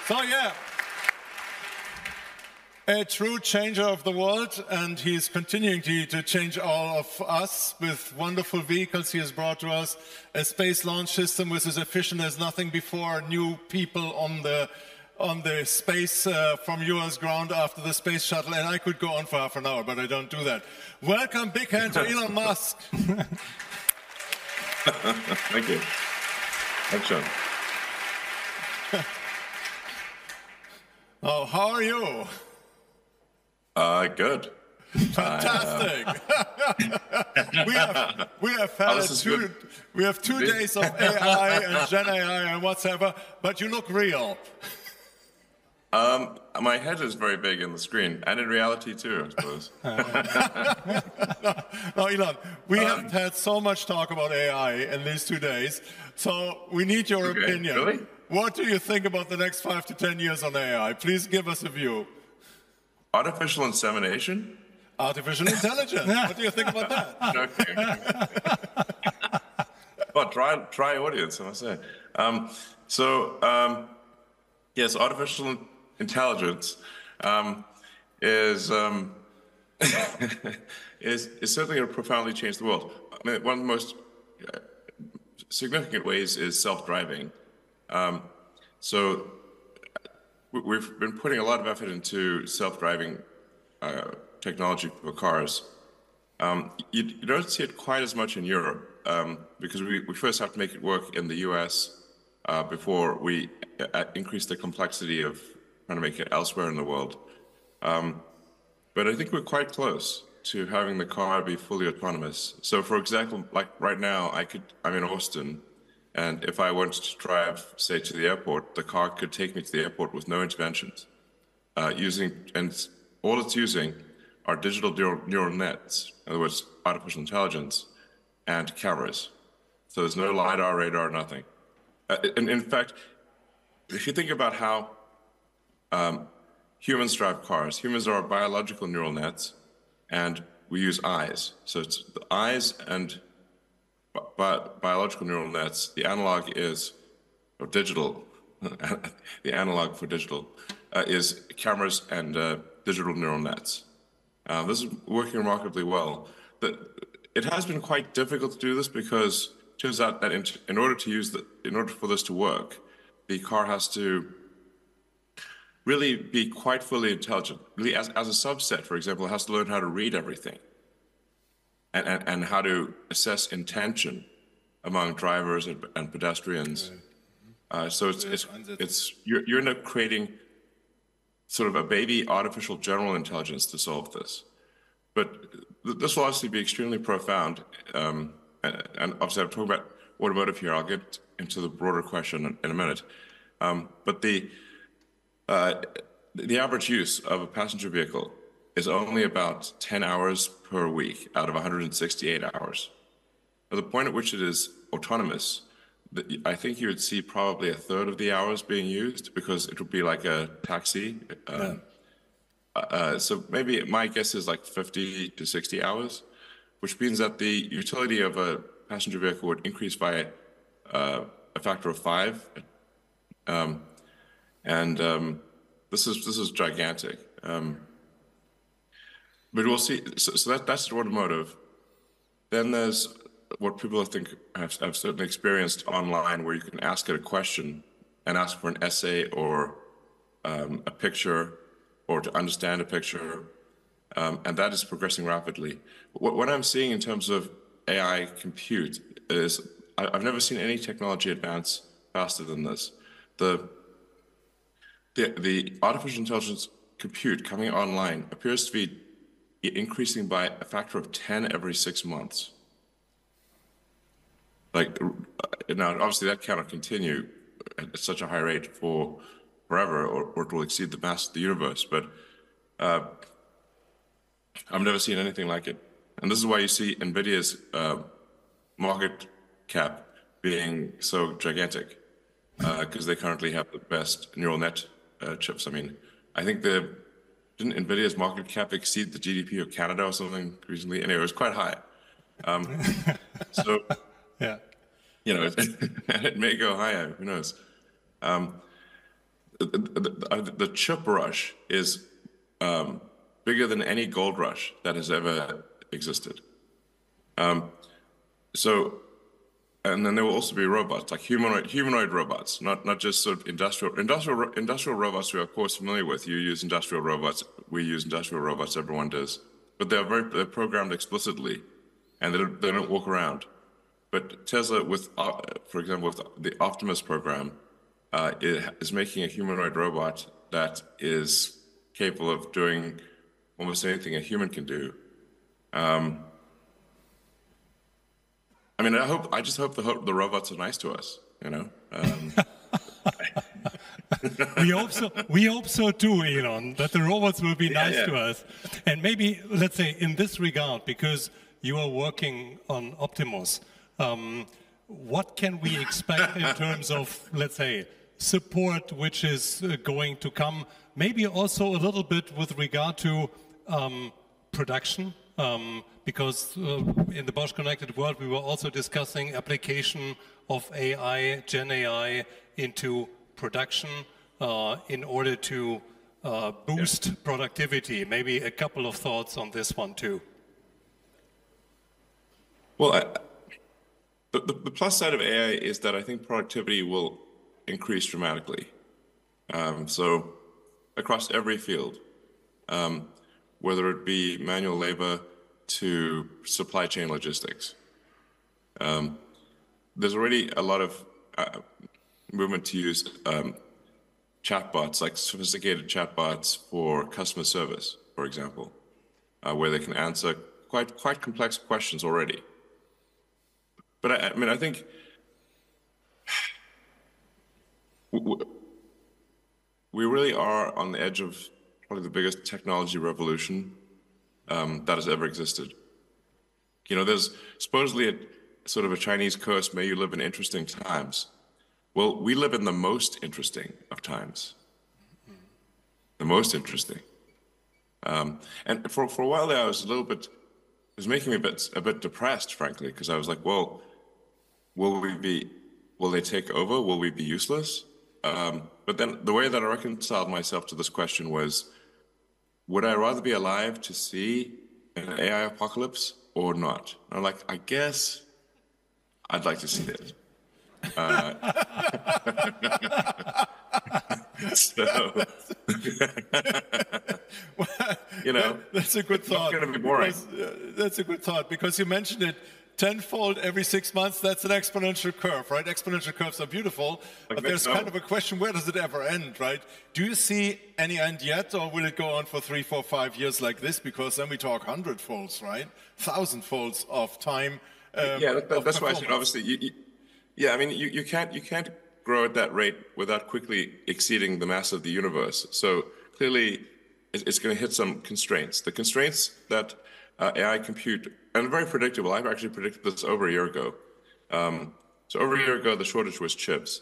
So yeah, a true changer of the world, and he's continuing to change all of us with wonderful vehicles he has brought to us. A space launch system which is efficient as nothing before. New people on the space from US ground after the space shuttle, and I could go on for half an hour, but I don't do that. Welcome, big hand to Elon Musk. Thank you. Thanks, John. Oh, how are you? Good. Fantastic. we have 2 days of AI and Gen AI and whatever, but you look real. My head is very big in the screen, and in reality too, I suppose. No, Elon, we haven't had so much talk about AI in these 2 days, so we need your opinion. Really? What do you think about the next 5 to 10 years on AI? Please give us a view. Artificial insemination? Artificial intelligence. What do you think about that? Okay. Well, try audience, I must say. Yes, artificial intelligence is certainly going to profoundly change the world. I mean, one of the most significant ways is self-driving. So we've been putting a lot of effort into self-driving technology for cars. You don't see it quite as much in Europe because we first have to make it work in the US before we increase the complexity of trying to make it elsewhere in the world. But I think we're quite close to having the car be fully autonomous. So for example, like right now, I'm in Austin, and if I wanted to drive, say, to the airport, the car could take me to the airport with no interventions. And all it's using are digital neural nets, in other words, artificial intelligence, and cameras. So there's no LiDAR, radar, nothing. And in fact, if you think about how humans drive cars, humans are biological neural nets, and we use eyes. So it's the eyes and biological neural nets. The analog is, or digital, the analog for digital is cameras and digital neural nets. This is working remarkably well. It has been quite difficult to do this because it turns out that in order for this to work, the car has to really be quite fully intelligent. Really, as a subset, for example, it has to learn how to read everything and how to assess intention among drivers and pedestrians. So you end up creating sort of a baby artificial general intelligence to solve this. But this will obviously be extremely profound. And obviously I'm talking about automotive here. I'll get into the broader question in a minute. But the average use of a passenger vehicle is only about 10 hours per week out of 168 hours. At the point at which it is autonomous, I think you would see probably a third of the hours being used because it would be like a taxi. So maybe my guess is like 50 to 60 hours, which means that the utility of a passenger vehicle would increase by a factor of 5. This is gigantic. But we'll see. So that's automotive. Then there's what people I think have certainly experienced online, where you can ask it a question and ask for an essay or a picture, or to understand a picture, and that is progressing rapidly. What I'm seeing in terms of AI compute is I've never seen any technology advance faster than this. The artificial intelligence compute coming online appears to be increasing by a factor of 10 every 6 months. Like, now, obviously that cannot continue at such a high rate for forever, or it will exceed the mass of the universe. But I've never seen anything like it. And this is why you see Nvidia's market cap being so gigantic, because they currently have the best neural net chips. I mean, I think didn't Nvidia's market cap exceed the GDP of Canada or something recently? Anyway, it was quite high. So, yeah, you know, it may go higher. Who knows? the chip rush is bigger than any gold rush that has ever existed. And then there will also be robots, like humanoid robots, not just sort of industrial robots we are of course familiar with. You use industrial robots, we use industrial robots, everyone does. But they're programmed explicitly, and they don't walk around. But Tesla, for example, with the Optimus program, is making a humanoid robot that is capable of doing almost anything a human can do. I mean, I just hope the robots are nice to us, you know. We hope so too, Elon, that the robots will be nice to us. And maybe, let's say, in this regard, because you are working on Optimus, what can we expect in terms of, let's say, support which is going to come? Maybe also a little bit with regard to production. Because in the Bosch Connected World, we were also discussing application of AI, Gen AI, into production in order to boost productivity. Maybe a couple of thoughts on this one too. Well, the plus side of AI is that I think productivity will increase dramatically. So across every field, whether it be manual labor to supply chain logistics. There's already a lot of movement to use chatbots, like sophisticated chatbots for customer service, for example, where they can answer quite complex questions already. But I mean, I think we really are on the edge of probably the biggest technology revolution that has ever existed. You know, there's supposedly sort of a Chinese curse, may you live in interesting times. Well, we live in the most interesting of times. The most interesting. And for a while there, I was it was making me a bit depressed, frankly, because I was like, well, will they take over? Will we be useless? But then the way that I reconciled myself to this question was, would I rather be alive to see an AI apocalypse or not? And I'm like, I guess I'd like to see it. So, well, you know, that's a good thought. It's going to be boring. That's a good thought because you mentioned it. Tenfold every 6 months, that's an exponential curve, right? Exponential curves are beautiful, but there's kind of a question, where does it ever end, right? Do you see any end yet, or will it go on for 3, 4, 5 years like this? Because then we talk hundredfolds, right? Thousandfolds of time. That's why I said, obviously, I mean, you can't grow at that rate without quickly exceeding the mass of the universe. So clearly, it's going to hit some constraints. The constraints that AI compute, and very predictable. I've actually predicted this over a year ago. So over a year ago, the shortage was chips,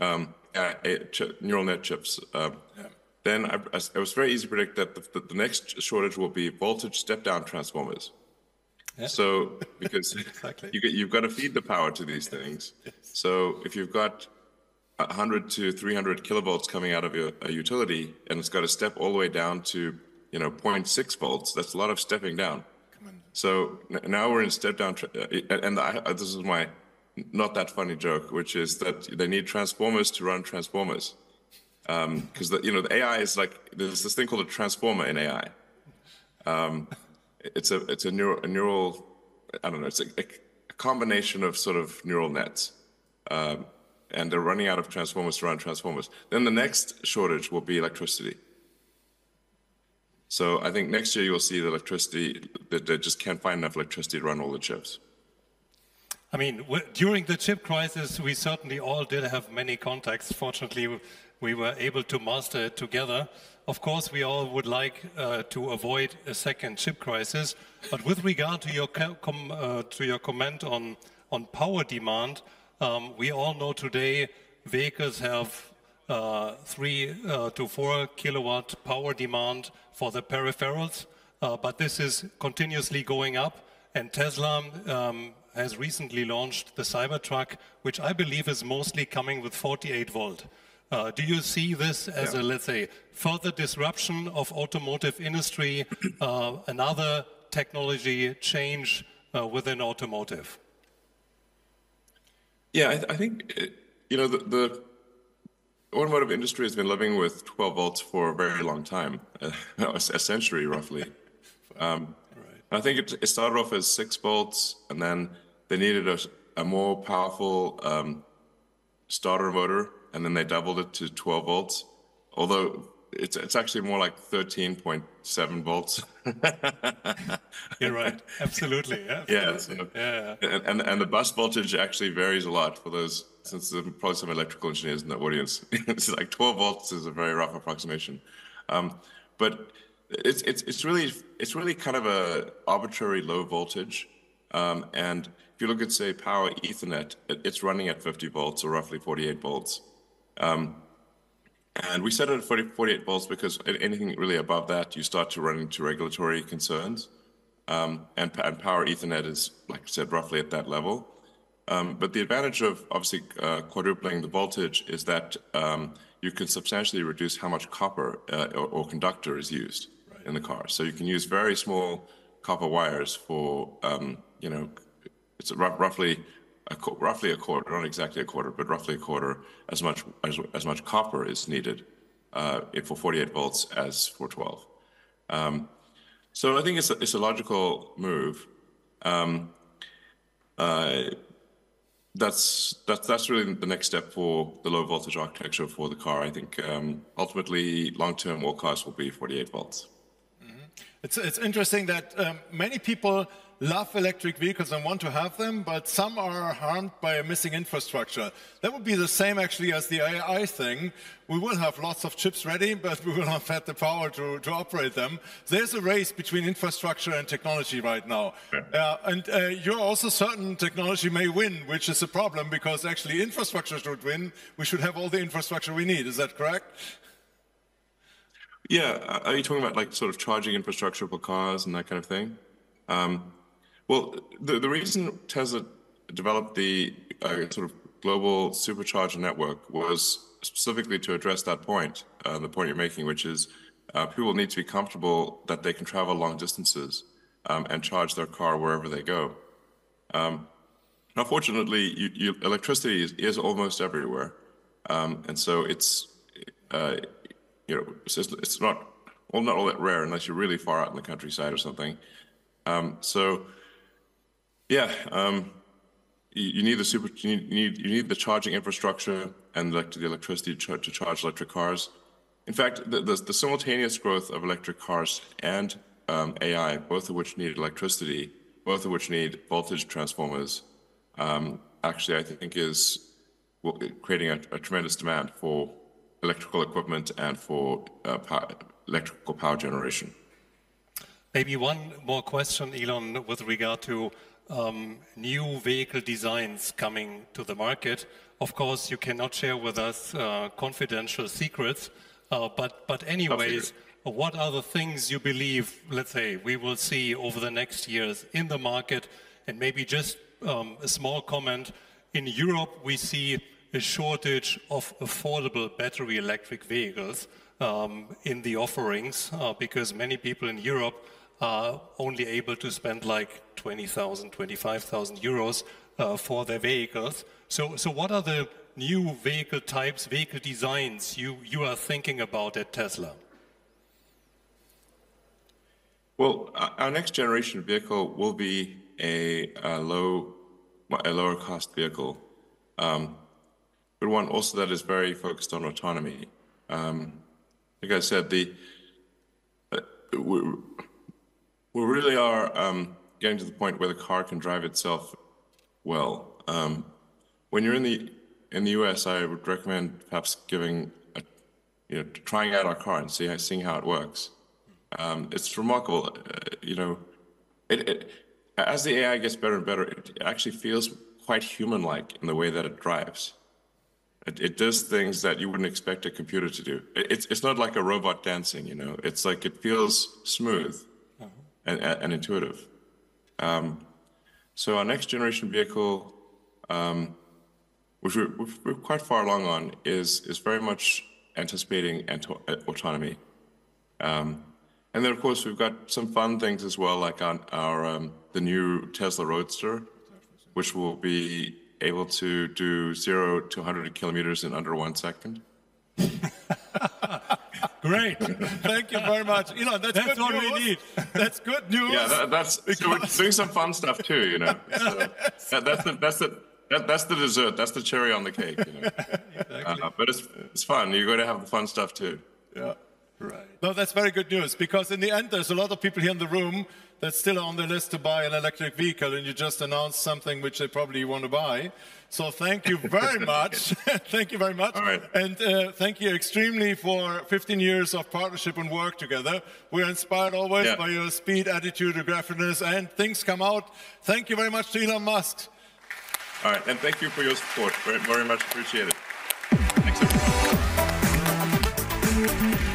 neural net chips. Then it was very easy to predict that the next shortage will be voltage step-down transformers. Yeah. So because exactly. you've got to feed the power to these things. Yes. So if you've got 100 to 300 kilovolts coming out of a utility, and it's got to step all the way down to 0.6 volts, that's a lot of stepping down. So now we're in step down, and this is my not that funny joke, which is that they need transformers to run transformers, because the AI is like, there's this thing called a transformer in AI. It's a neural, I don't know, it's a combination of sort of neural nets, and they're running out of transformers to run transformers. Then the next shortage will be electricity. So I think next year you'll see the electricity, that they just can't find enough electricity to run all the chips. I mean, during the chip crisis, we certainly all did have many contacts. Fortunately, we were able to master it together. Of course, we all would like to avoid a second chip crisis. But with regard to your comment on power demand, we all know today vehicles have 3 to 4 kilowatt power demand for the peripherals, but this is continuously going up, and Tesla has recently launched the Cybertruck, which I believe is mostly coming with 48 volt. Do you see this as a, let's say, further disruption of automotive industry, another technology change within automotive? Yeah, I think, the automotive industry has been living with 12 volts for a very long time, a century roughly. I think it started off as 6 volts, and then they needed a more powerful starter motor, and then they doubled it to 12 volts, although it's actually more like 13.7 volts. You're right, absolutely. Yeah, yeah, so, and the bus voltage actually varies a lot for those, since there's probably some electrical engineers in the audience. It's like 12 volts is a very rough approximation, but it's really kind of a arbitrary low voltage, and if you look at, say, power Ethernet, it's running at 50 volts or roughly 48 volts. And we set it at 48 volts because anything really above that, you start to run into regulatory concerns. And power Ethernet is, like I said, roughly at that level. But the advantage of obviously quadrupling the voltage is that you can substantially reduce how much copper or conductor is used in the car. So you can use very small copper wires for, it's roughly a quarter, not exactly a quarter, but roughly a quarter as much copper is needed for 48 volts as for 12. So I think it's a logical move. That's really the next step for the low voltage architecture for the car. I think ultimately long-term all cars will be 48 volts. It's interesting that many people love electric vehicles and want to have them, but some are harmed by a missing infrastructure. That would be the same actually as the AI thing. We will have lots of chips ready, but we will not have the power to operate them. There's a race between infrastructure and technology right now. And you're also certain technology may win, which is a problem because actually infrastructure should win. We should have all the infrastructure we need. Is that correct? Yeah, are you talking about like sort of charging infrastructure for cars and that kind of thing? Well, the reason Tesla developed the sort of global supercharger network was specifically to address that point, the point you're making, which is people need to be comfortable that they can travel long distances and charge their car wherever they go. Unfortunately, electricity is almost everywhere, and so it's not all that rare unless you're really far out in the countryside or something. You need the charging infrastructure and the electricity to charge electric cars. In fact, the simultaneous growth of electric cars and AI, both of which need electricity, both of which need voltage transformers, actually I think is creating a tremendous demand for electrical equipment and for electrical power generation. Maybe one more question, Elon, with regard to new vehicle designs coming to the market. Of course, you cannot share with us confidential secrets, but anyways, what are the things you believe, let's say, we will see over the next years in the market? And maybe just a small comment. In Europe, we see a shortage of affordable battery electric vehicles in the offerings because many people in Europe are only able to spend like 20,000, 25,000 euros for their vehicles. So what are the new vehicle types, vehicle designs you are thinking about at Tesla? Well, our next generation vehicle will be a lower cost vehicle, but one also that is very focused on autonomy. Like I said, we really are getting to the point where the car can drive itself well. When you're in the U.S., I would recommend perhaps trying out our car and seeing how it works. It's remarkable, as the AI gets better and better, it actually feels quite human-like in the way that it drives. It does things that you wouldn't expect a computer to do. It's not like a robot dancing, It's like it feels smooth and which we're quite far along on, is very much anticipating autonomy. And then, of course, we've got some fun things as well, like on the new Tesla Roadster, which will be able to do 0 to 100 kilometers in under 1 second. Great. Thank you very much. That's good what news. we need. That's good news. Yeah, so we're doing some fun stuff too, So that's the dessert. That's the cherry on the cake, Exactly. But it's fun. You're going to have the fun stuff too. Yeah, right. No, that's very good news, because in the end, there's a lot of people here in the room that's still on the list to buy an electric vehicle, and you just announced something which they probably want to buy. So thank you very much. Thank you very much. All right. And thank you extremely for 15 years of partnership and work together. We're inspired always by your speed, attitude, aggressiveness, and things come out. Thank you very much to Elon Musk. All right, and thank you for your support. Very, very much appreciated. Thanks, everyone.